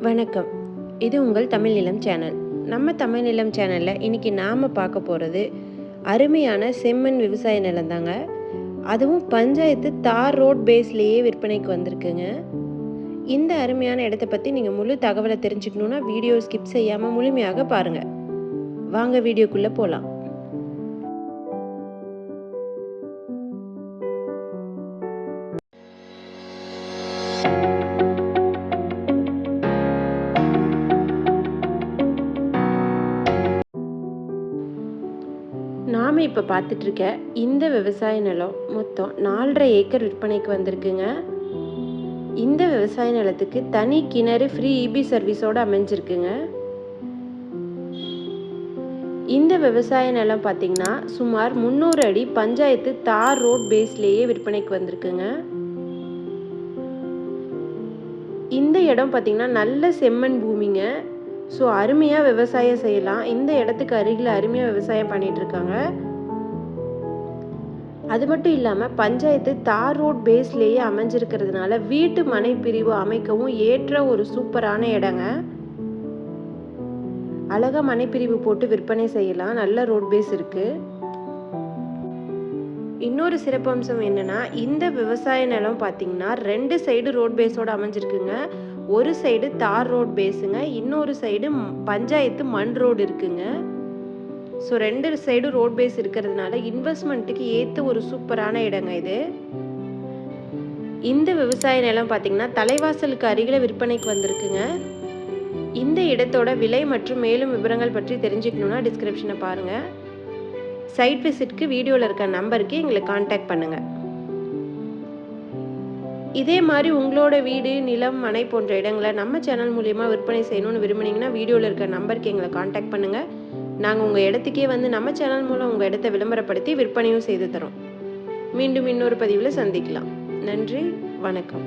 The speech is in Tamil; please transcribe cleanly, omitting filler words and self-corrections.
வணக்கம். இது உங்கள் தமிழ் நிலம் சேனல். நம்ம தமிழ் நிலம் சேனலில் இன்றைக்கி நாம் பார்க்க போகிறது அருமையான செம்மண் விவசாய நிலம் தாங்க. அதுவும் பஞ்சாயத்து தார் ரோட் பேஸ்லேயே விற்பனைக்கு வந்திருக்குங்க. இந்த அருமையான இடத்தை பற்றி நீங்கள் முழு தகவலை தெரிஞ்சுக்கணுன்னா வீடியோ ஸ்கிப் செய்யாமல் முழுமையாக பாருங்கள். வாங்க வீடியோக்குள்ளே போகலாம். நாம் இப்போ பார்த்துட்ருக்க இந்த விவசாய நிலம் மொத்தம் 4.5 ஏக்கர் விற்பனைக்கு வந்திருக்குங்க. இந்த விவசாய நிலத்துக்கு தனி கிணறு ஃப்ரீ இபி சர்வீஸோடு அமைஞ்சிருக்குங்க. இந்த விவசாய நிலம் பார்த்திங்கன்னா சுமார் 300 அடி பஞ்சாயத்து தார் ரோட் பேஸ்லேயே விற்பனைக்கு வந்திருக்குங்க. இந்த இடம் பார்த்திங்கன்னா நல்ல செம்மண் பூமிங்க. ஸோ அருமையாக விவசாயம் செய்யலாம். இந்த இடத்துக்கு அருகில் அருமையாக விவசாயம் பண்ணிகிட்ருக்காங்க. அது மட்டும் இல்லாமல் பஞ்சாயத்து தார் ரோட் பேஸ்லேயே அமைஞ்சிருக்கிறதுனால வீட்டு மனை பிரிவு அமைக்கவும் ஏற்ற ஒரு சூப்பரான இடங்க. அழகாக மனைப்பிரிவு போட்டு விற்பனை செய்யலாம். நல்ல ரோட் பேஸ் இருக்குது. இன்னொரு சிறப்பம்சம் என்னென்னா, இந்த விவசாய நிலம் பார்த்திங்கன்னா 2 சைடு ரோட் பேஸோடு அமைஞ்சிருக்குங்க. ஒரு சைடு தார் ரோட் பேஸுங்க, இன்னொரு சைடு பஞ்சாயத்து மண் ரோடு இருக்குங்க. ஸோ 2 சைடு ரோட் பேஸ் இருக்கிறதுனால இன்வெஸ்ட்மெண்ட்டுக்கு ஏற்ற ஒரு சூப்பரான இடங்க இது. இந்த விவசாய நிலம் பார்த்திங்கன்னா தலைவாசலுக்கு அருகில் விற்பனைக்கு வந்திருக்குங்க. இந்த இடத்தோட விலை மற்றும் மேலும் விவரங்கள் பற்றி தெரிஞ்சுக்கணுன்னா டிஸ்கிரிப்ஷனை பாருங்கள். சைட் விசிட்க்கு வீடியோவில் இருக்க நம்பருக்கு எங்களை காண்டாக்ட் பண்ணுங்கள். இதே மாதிரி உங்களோட வீடு, நிலம், மனை போன்ற இடங்களை நம்ம சேனல் மூலியமாக விற்பனை செய்யணும்னு விரும்புனீங்கன்னா வீடியோவில் இருக்க நம்பருக்கு எங்களை காண்டாக்ட் பண்ணுங்கள். நாங்கள் உங்கள் இடத்துக்கே வந்து நம்ம சேனல் மூலம் உங்கள் இடத்தை விளம்பரப்படுத்தி விற்பனையும் செய்து தரோம். மீண்டும் இன்னொரு பதிவில் சந்திக்கலாம். நன்றி, வணக்கம்.